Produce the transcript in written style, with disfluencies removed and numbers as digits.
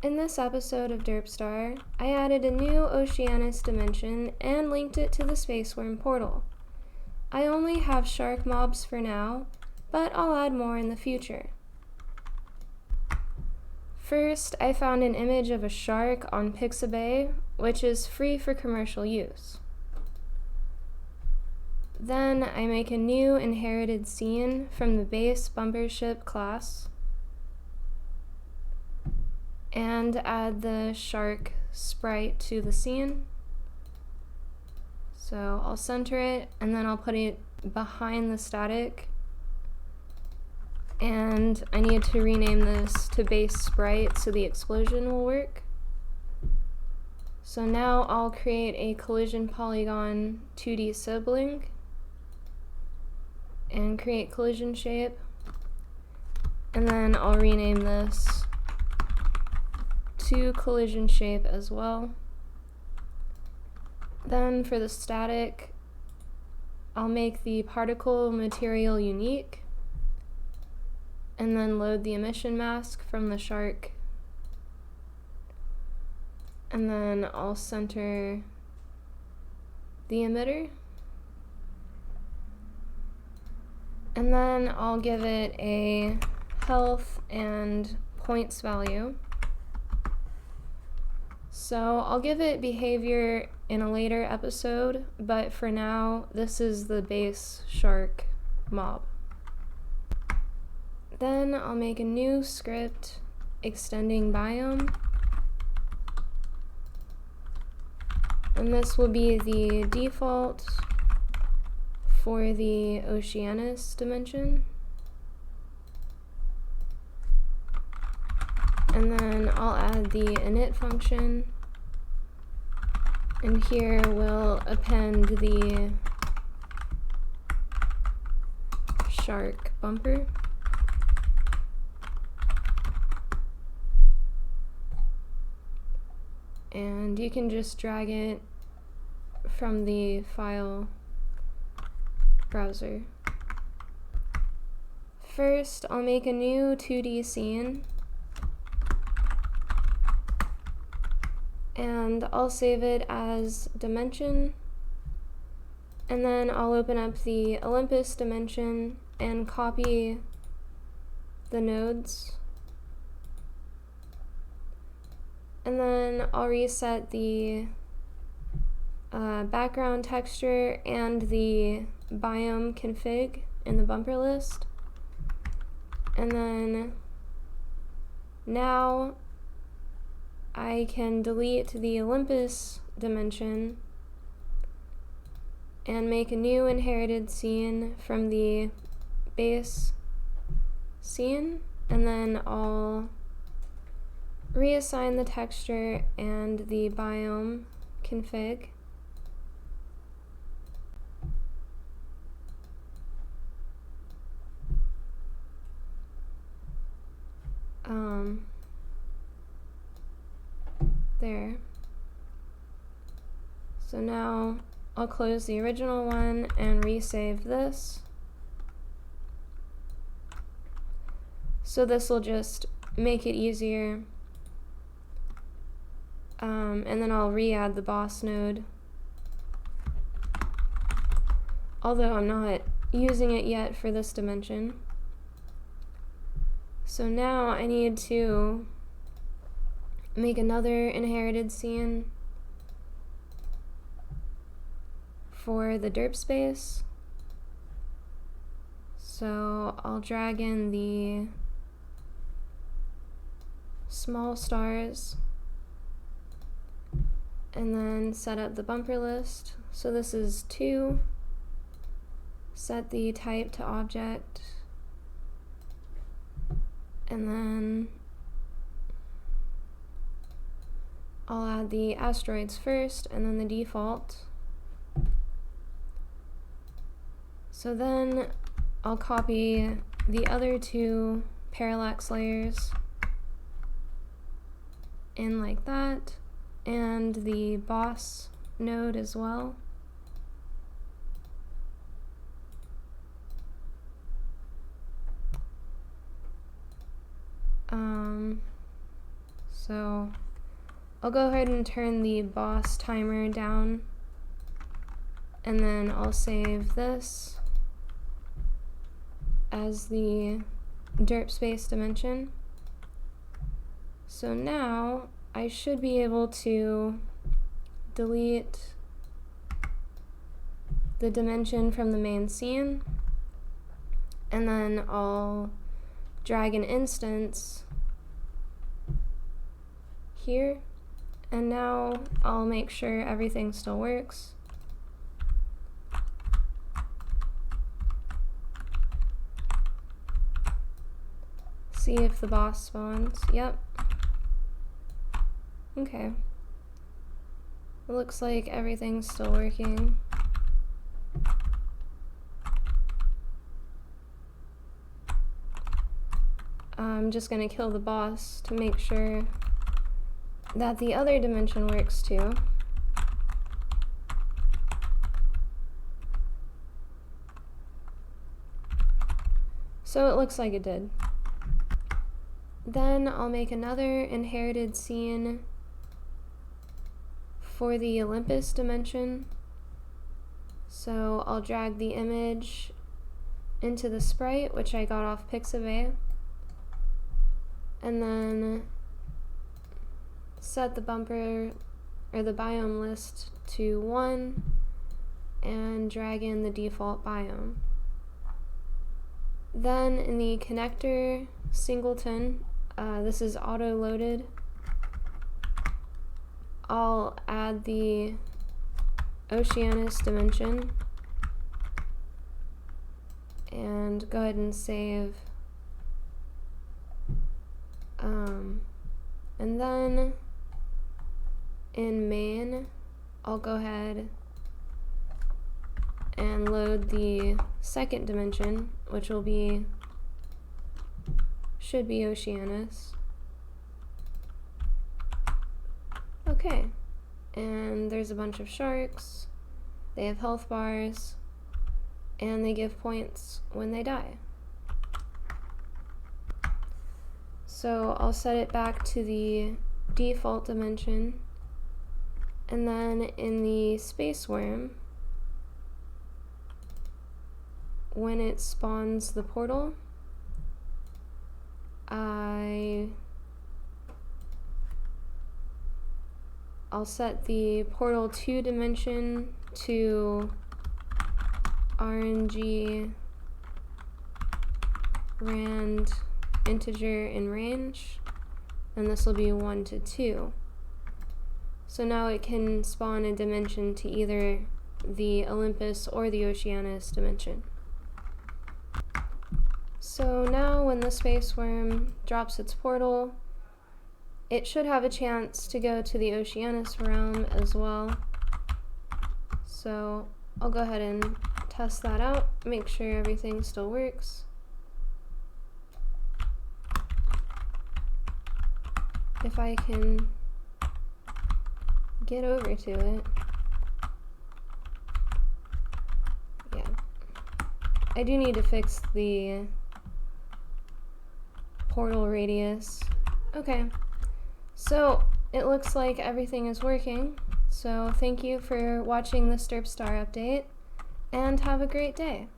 In this episode of Derp, I added a new oceanus dimension and linked it to the space wyrm portal. I only have shark mobs for now, but I'll add more in the future. First, I found an image of a shark on Pixabay, which is free for commercial use. Then I make a new inherited scene from the base bumper ship class and add the shark sprite to the scene. So I'll center it and then I'll put it behind the static, and I need to rename this to base sprite so the explosion will work. So now I'll create a collision polygon 2D sibling and create collision shape, and then I'll rename this to collision shape as well. Then for the static, I'll make the particle material unique and then load the emission mask from the shark, and then I'll center the emitter, and then I'll give it a health and points value. So I'll give it behavior in a later episode, but for now, this is the base shark mob. Then I'll make a new script extending biome, and this will be the default for the oceanus dimension. And then I'll add the init function, and here we'll append the shark bumper. And you can just drag it from the file browser. First, I'll make a new 2D scene, and I'll save it as dimension, and then I'll open up the Olympus dimension and copy the nodes, and then I'll reset the background texture and the biome config in the bumper list, and then now I can delete the Olympus dimension and make a new inherited scene from the base scene, and then I'll reassign the texture and the biome config. There. So now I'll close the original one and resave this. So this will just make it easier. And then I'll re-add the boss node, although I'm not using it yet for this dimension. So now I need to make another inherited scene for the derp space. So I'll drag in the small stars and then set up the bumper list. So this is 2. Set the type to object, and then I'll add the asteroids first and then the default. So then I'll copy the other 2 parallax layers in like that, and the boss node as well. So I'll go ahead and turn the boss timer down, and then I'll save this as the derp space dimension. So now I should be able to delete the dimension from the main scene, and then I'll drag an instance here, and now I'll make sure everything still works. See if the boss spawns. Yep. Okay. It looks like everything's still working. I'm just gonna kill the boss to make sure that the other dimension works too. So it looks like it did. Then I'll make another inherited scene for the Olympus dimension. So I'll drag the image into the sprite, which I got off Pixabay, and then set the bumper or the biome list to 1 and drag in the default biome. Then in the connector singleton, this is auto-loaded, I'll add the oceanus dimension and go ahead and save. And then in main, I'll go ahead and load the second dimension, which should be oceanus. Okay, and there's a bunch of sharks, they have health bars, and they give points when they die. So I'll set it back to the default dimension, and then in the space wyrm, when it spawns the portal, I'll set the portal 2 dimension to RNG rand integer in range, and this will be 1 to 2. So now it can spawn a dimension to either the Olympus or the Oceanus dimension. So now when the space wyrm drops its portal, it should have a chance to go to the Oceanus realm as well. So I'll go ahead and test that out, make sure everything still works. If I can get over to it. Yeah. I do need to fix the portal radius. Okay. So it looks like everything is working. So thank you for watching this Derp Star update, and have a great day.